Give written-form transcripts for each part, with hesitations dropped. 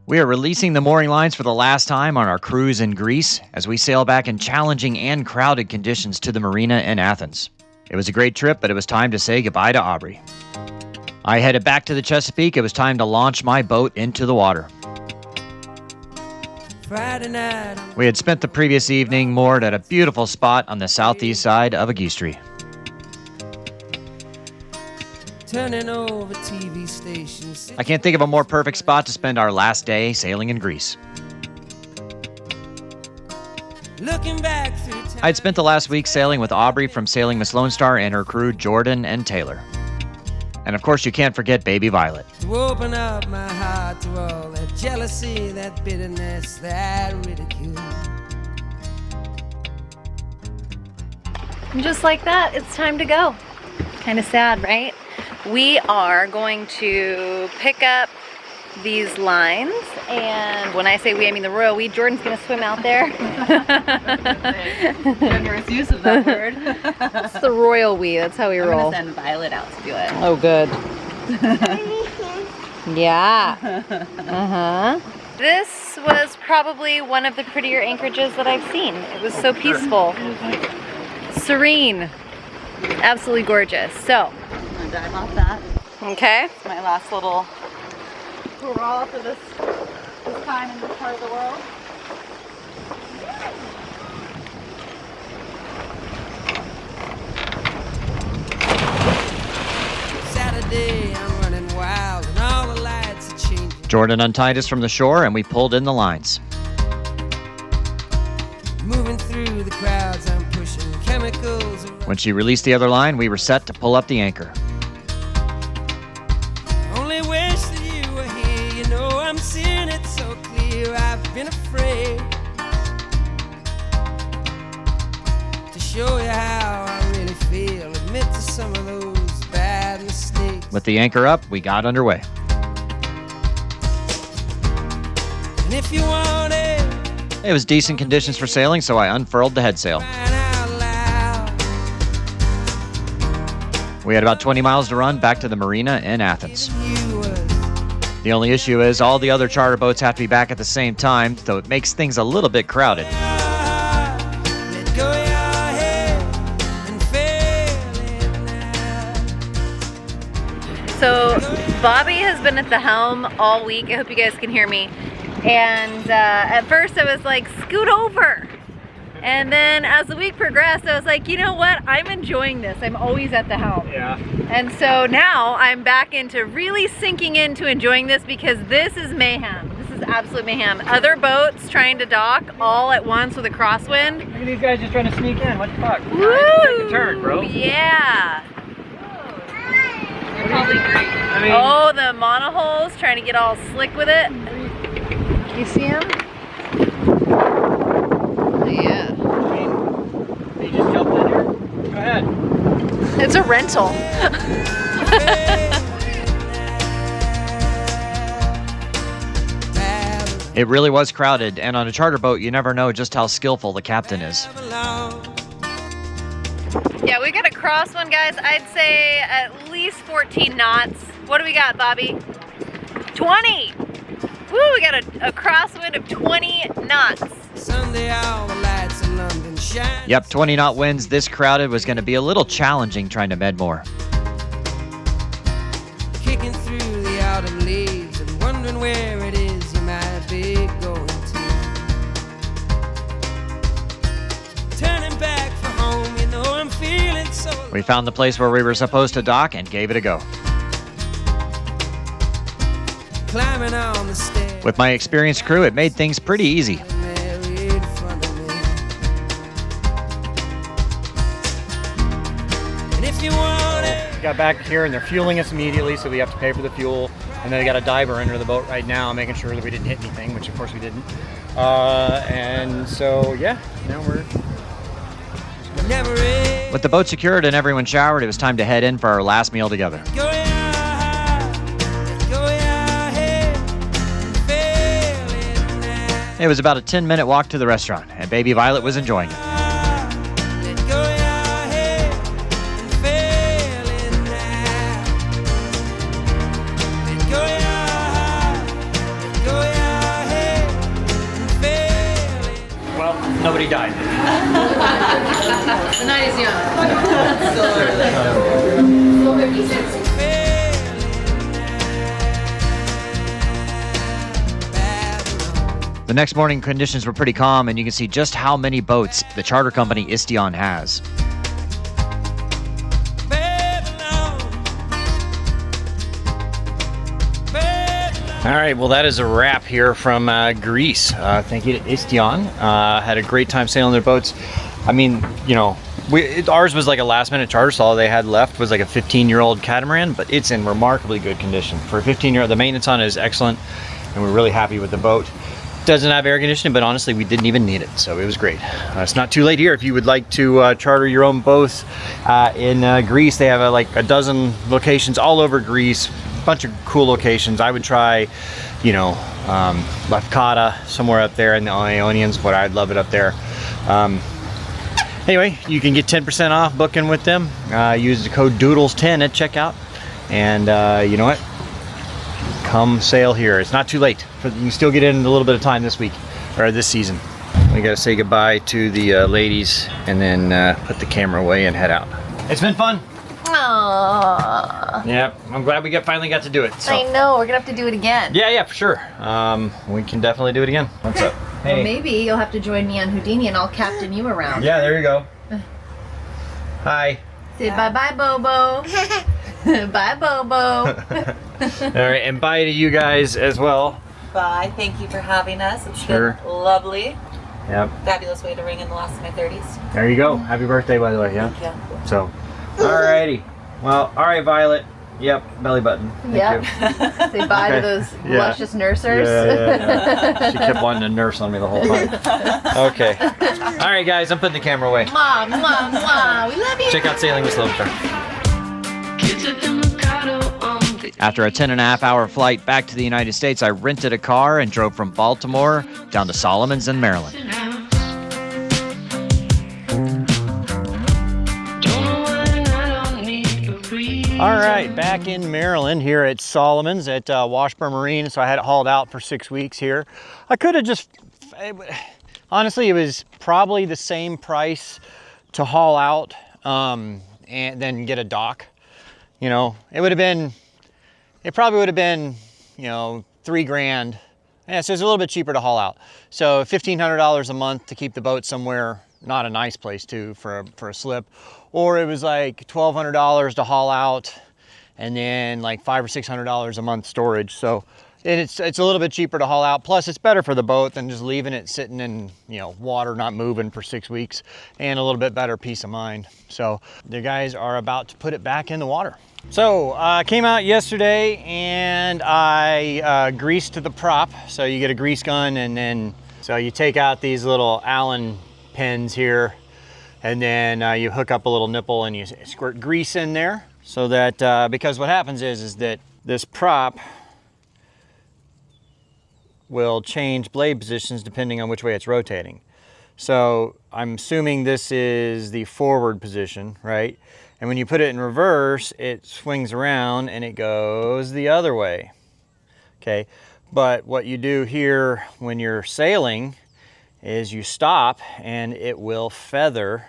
We are releasing the mooring lines for the last time on our cruise in Greece as we sail back in challenging and crowded conditions to the marina in Athens. It was a great trip, but it was time to say goodbye to Aubrey. I headed back to the Chesapeake. It was time to launch my boat into the water. We had spent the previous evening moored at a beautiful spot on the southeast side of Agistri. I can't think of a more perfect spot to spend our last day sailing in Greece. I'd spent the last week sailing with Aubrey from Sailing Miss Lone Star and her crew Jordan and Taylor. And of course you can't forget baby Violet. To open up my heart to all that jealousy, that bitterness, that ridicule. And just like that, it's time to go. Kind of sad, right? We are going to pick up these lines, and when I say we, I mean the royal we. Jordan's gonna swim out there. Generous use of that word. It's the royal we, that's how we roll. I'm gonna send Violet out to do it. Oh, good. Yeah. Uh-huh. This was probably one of the prettier anchorages that I've seen. It was so peaceful. Serene. Absolutely gorgeous. So, I'm gonna dive off that. okay. It's my last little hurrah for this time in this part of the world. Saturday, I'm running wild and all the lights are changing. Jordan untied us from the shore and we pulled in the lines. Moving through the crowds, I'm pushing chemicals around. When she released the other line, we were set to pull up the anchor. Only wish that you were here. You know I'm seeing it so clear. I've been afraid to show you how I really feel. Admit to some of those bad mistakes. With the anchor up, we got underway. And if you want it, It was decent conditions for sailing, so I unfurled the headsail. crying out loud. We had about 20 miles to run back to the marina in Athens. You was The only issue is all the other charter boats have to be back at the same time, so it makes things a little bit crowded. let go your head and fail it now. So Bobby has been at the helm all week. I hope you guys can hear me. And at first I was like, scoot over. And then as the week progressed, I was like, you know what? I'm enjoying this. I'm always at the helm. Yeah. And so now I'm back into really sinking into enjoying this because this is mayhem. This is absolute mayhem. Other boats trying to dock all at once with a crosswind. Look at these guys just trying to sneak in. What the fuck? Woo! Take a turn, bro. Yeah. You're probably great. I mean, Oh, the monoholes trying to get all slick with it. You see him? Yeah. they just jumped in here. Go ahead. It's a rental. It really was crowded, and on a charter boat, you never know just how skillful the captain is. Yeah, we got a crosswind, guys. I'd say at least 14 knots. What do we got, Bobby? 20! Woo, we got a crosswind of 20 knots. Sunday, all the lights in London shine. Yep, 20 knot winds this crowded was going to be a little challenging trying to med more. Kicking through the autumn leaves and wondering where it is you might be going to. Turning back for home, you know I'm feeling so. We found the place where we were supposed to dock and gave it a go. Climbing on the stairs. With my experienced crew, it made things pretty easy. Mary in front of me. And if you want it, Got back here and they're fueling us immediately, so we have to pay for the fuel. And then they got a diver under the boat right now, making sure that we didn't hit anything, which of course we didn't. And so, yeah, now we're. never is. With the boat secured and everyone showered, it was time to head in for our last meal together. Go your heart, let go your head and fail it now. It was about a 10-minute walk to the restaurant, and baby Violet was enjoying it. Let go your head and fail it now. Let go your heart, let go your nobody died. The night is young. The next morning, conditions were pretty calm, and you can see just how many boats the charter company Istion has. All right, well, that is a wrap here from Greece. Thank you to Istion. Had a great time sailing their boats. I mean, you know, ours was like a last-minute charter, so all they had left was like a 15-year-old catamaran, but it's in remarkably good condition. For a 15-year-old, the maintenance on it is excellent, and we're really happy with the boat. Doesn't have air conditioning, but honestly, we didn't even need it, so it was great. It's not too late here if you would like to charter your own boats in Greece. They have like a dozen locations all over Greece, a bunch of cool locations. I would try, you know, Lefkada, somewhere up there in the Ionians, but I'd love it up there. Anyway, you can get 10% off booking with them. Use the code Doodles10 at checkout, and you know what? Come sail here. It's not too late. You can still get in a little bit of time this week, or this season. We gotta say goodbye to the ladies and then put the camera away and head out. It's been fun. Aww. Yeah, I'm glad we finally got to do it. So. I know, we're gonna have to do it again. Yeah, for sure. We can definitely do it again. What's up? Hey. Well, maybe you'll have to join me on Houdini and I'll captain you around. Yeah, there you go. Hi. Say bye-bye, Bobo. Bye, Bobo. All right, and bye to you guys as well. Bye. Thank you for having us. It's Sure. been lovely. Yep. Fabulous way to ring in the last of my 30s. There you go. Happy birthday, by the way. Yeah. Thank you. So, alrighty. Well, all right, Violet. Yep, belly button. Thank Yep. you. Say bye Okay. to those Yeah. luscious nursers. Yeah. She kept wanting to nurse on me the whole time. Okay. All right, guys, I'm putting the camera away. Mwah, mwah, mwah. We love you. Check out Sailing with Sloper. After a 10.5-hour flight back to the United States, I rented a car and drove from Baltimore down to Solomons in Maryland. All right, back in Maryland here at Solomons at Washburn Marine. So I had it hauled out for 6 weeks here. I could have just, honestly, it was probably the same price to haul out and then get a dock. You know, it probably would have been, you know, $3,000. Yeah, so it's a little bit cheaper to haul out. So $1,500 a month to keep the boat somewhere, not a nice place too, for a slip. Or it was like $1,200 to haul out and then like $500 or $600 a month storage. So it's a little bit cheaper to haul out. Plus it's better for the boat than just leaving it sitting in, you know, water, not moving for 6 weeks, and a little bit better peace of mind. So the guys are about to put it back in the water. So I came out yesterday and I greased the prop. So you get a grease gun, and then so you take out these little Allen pins here, and then you hook up a little nipple and you squirt grease in there, so that because what happens is that this prop will change blade positions depending on which way it's rotating. So I'm assuming this is the forward position, right? And when you put it in reverse, it swings around and it goes the other way. Okay, but what you do here when you're sailing is you stop and it will feather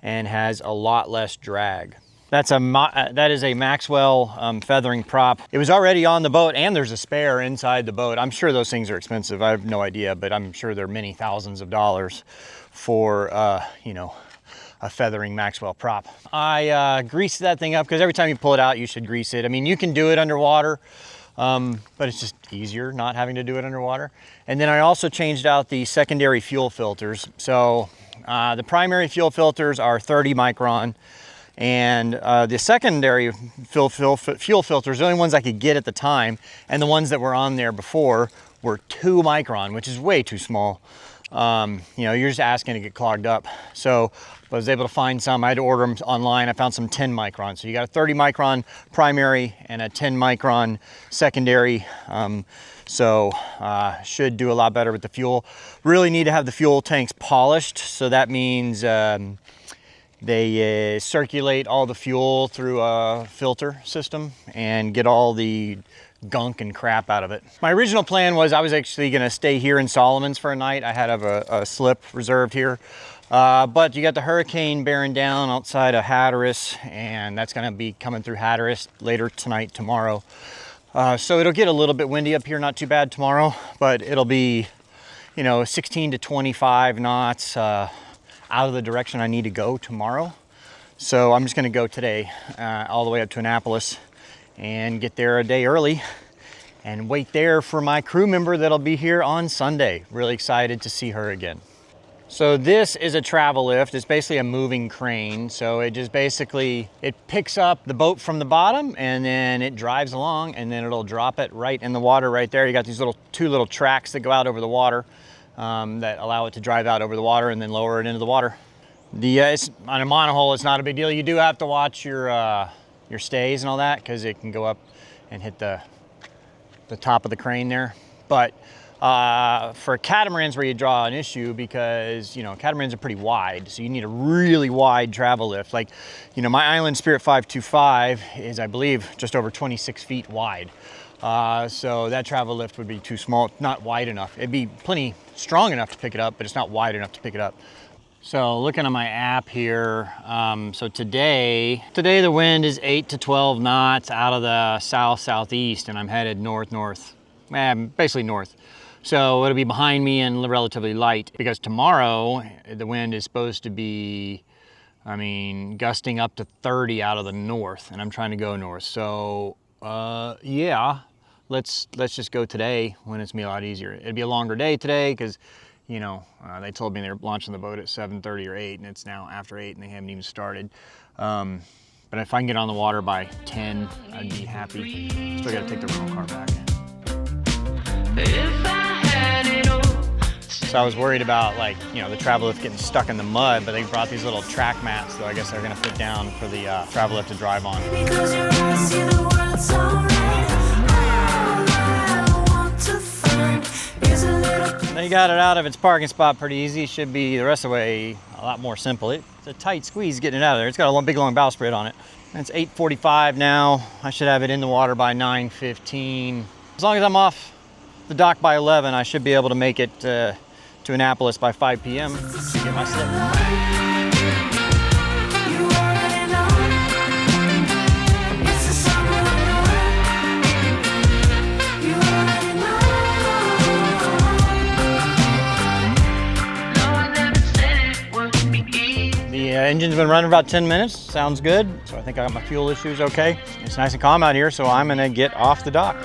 and has a lot less drag. That is a Maxwell feathering prop. It was already on the boat, and there's a spare inside the boat. I'm sure those things are expensive. I have no idea, but I'm sure they're many thousands of dollars for you know, a feathering Maxwell prop. I greased that thing up because every time you pull it out, you should grease it. I mean, you can do it underwater, but it's just easier not having to do it underwater. And then I also changed out the secondary fuel filters. So the primary fuel filters are 30 micron, and the secondary fuel filters, the only ones I could get at the time, and the ones that were on there before were 2 micron, which is way too small. You know, you're just asking to get clogged up. So I was able to find some. I had to order them online. I found some 10 micron. So you got a 30 micron primary and a 10 micron secondary. So should do a lot better with the fuel. Really need to have the fuel tanks polished. So that means they circulate all the fuel through a filter system and get all the gunk and crap out of it. My original plan was I was actually gonna stay here in Solomon's for a night. I had a slip reserved here. But you got the hurricane bearing down outside of Hatteras, and that's gonna be coming through Hatteras later tonight, tomorrow. So it'll get a little bit windy up here, not too bad tomorrow, but it'll be, you know, 16 to 25 knots out of the direction I need to go tomorrow. So I'm just gonna go today all the way up to Annapolis and get there a day early and wait there for my crew member that'll be here on Sunday. Really excited to see her again. So this is a travel lift. It's basically a moving crane. So it just basically, it picks up the boat from the bottom and then it drives along and then it'll drop it right in the water right there. You got these two little tracks that go out over the water that allow it to drive out over the water and then lower it into the water. It's, on a monohull, it's not a big deal. You do have to watch your stays and all that because it can go up and hit the top of the crane there. But for catamarans where you draw an issue because, you know, catamarans are pretty wide. So you need a really wide travel lift. Like, you know, my Island Spirit 525 is, I believe, just over 26 feet wide. So that travel lift would be too small, not wide enough. It'd be plenty strong enough to pick it up, but it's not wide enough to pick it up. So looking at my app here, so today the wind is 8 to 12 knots out of the south-southeast, and I'm headed north-north, basically north. So it'll be behind me and relatively light because tomorrow the wind is supposed to be, I mean, gusting up to 30 out of the north, and I'm trying to go north. So yeah, let's just go today when it's gonna be a lot easier. It'd be a longer day today because, you know, they told me they're launching the boat at 7:30 or 8, and it's now after 8 and they haven't even started. But if I can get on the water by 10, I'd be happy. Still gotta take the rental car back. So I was worried about, like, you know, the travel lift getting stuck in the mud, but they brought these little track mats, so I guess they're gonna fit down for the travel lift to drive on. They got it out of its parking spot pretty easy. Should be the rest of the way a lot more simple. It's a tight squeeze getting it out of there. It's got a big long bowsprit on it. It's 8:45 now. I should have it in the water by 9:15. As long as I'm off the dock by 11, I should be able to make it to Annapolis by 5 p.m. to get my slip. The engine's been running about 10 minutes. Sounds good. So I think I got my fuel issues okay. It's nice and calm out here, so I'm gonna get off the dock.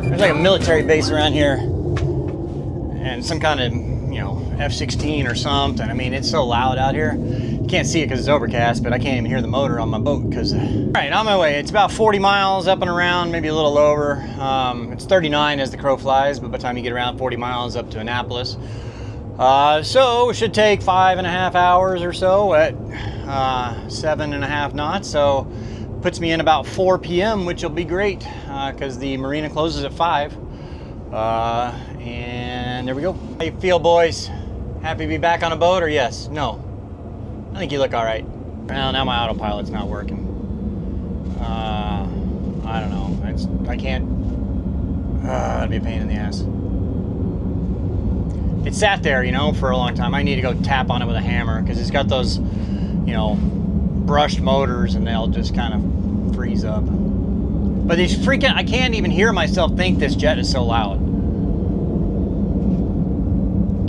There's like a military base around here and some kind of, you know, F-16 or something. I mean, it's so loud out here. You can't see it because it's overcast, but I can't even hear the motor on my boat because... All right, on my way. It's about 40 miles up and around, maybe a little over. It's 39 as the crow flies, but by the time you get around 40 miles up to Annapolis. So it should take 5.5 hours or so at 7.5 knots. So puts me in about 4 p.m., which will be great because the marina closes at 5. And there we go. How you feel, boys? Happy to be back on a boat, or yes? No? I think you look all right. Well, now my autopilot's not working. I don't know. I can't. That'd be a pain in the ass. It sat there, you know, for a long time. I need to go tap on it with a hammer because it's got those, you know, brushed motors, and they'll just kind of freeze up. But these freaking, I can't even hear myself think this jet is so loud.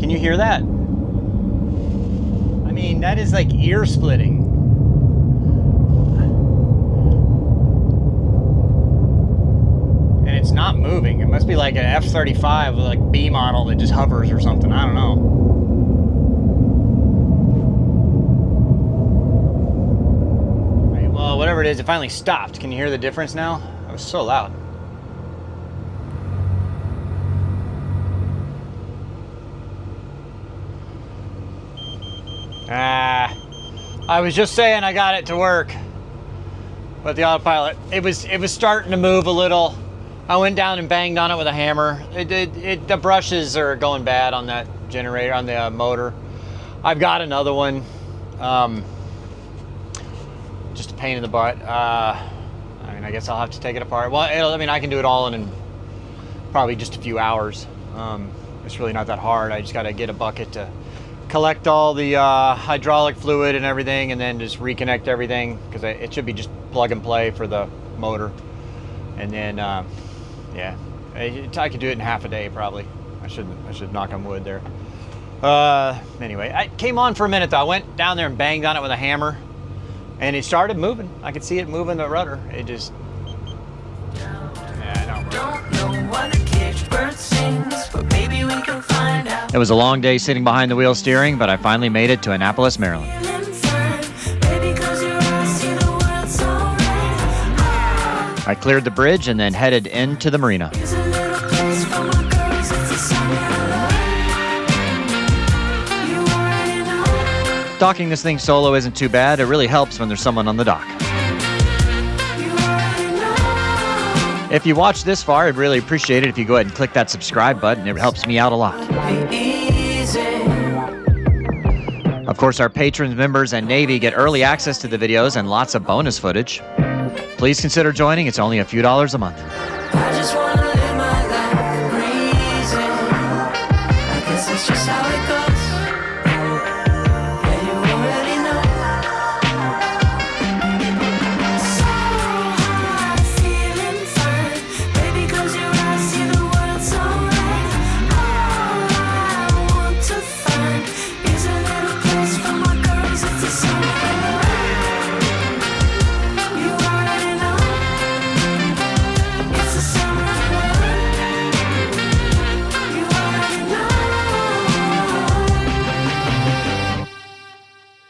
Can you hear that? I mean, that is like ear splitting. And it's not moving. It must be like an F-35 with like B model that just hovers or something. I don't know. Right, well, whatever it is, it finally stopped. Can you hear the difference now? It was so loud. I was just saying I got it to work, but the autopilot, it was starting to move a little. I went down and banged on it with a hammer. The brushes are going bad on that generator, on the motor. I've got another one. Just a pain in the butt. I mean, I guess I'll have to take it apart. Well, I mean, I can do it all in probably just a few hours. It's really not that hard. I just got to get a bucket to collect all the hydraulic fluid and everything, and then just reconnect everything, because it should be just plug and play for the motor. And then, yeah, I could do it in half a day probably. I should knock on wood there. Anyway, I came on for a minute though. I went down there and banged on it with a hammer, and it started moving. I could see it moving the rudder. It just, yeah, Don't know what a caged bird sings, but maybe we can find out. It was a long day sitting behind the wheel steering, but I finally made it to Annapolis, Maryland. I cleared the bridge and then headed into the marina. Docking this thing solo isn't too bad. It really helps when there's someone on the dock. If you watched this far, I'd really appreciate it if you go ahead and click that subscribe button. It helps me out a lot. Of course, our patrons, members, and Navy get early access to the videos and lots of bonus footage. Please consider joining. It's only a few dollars a month.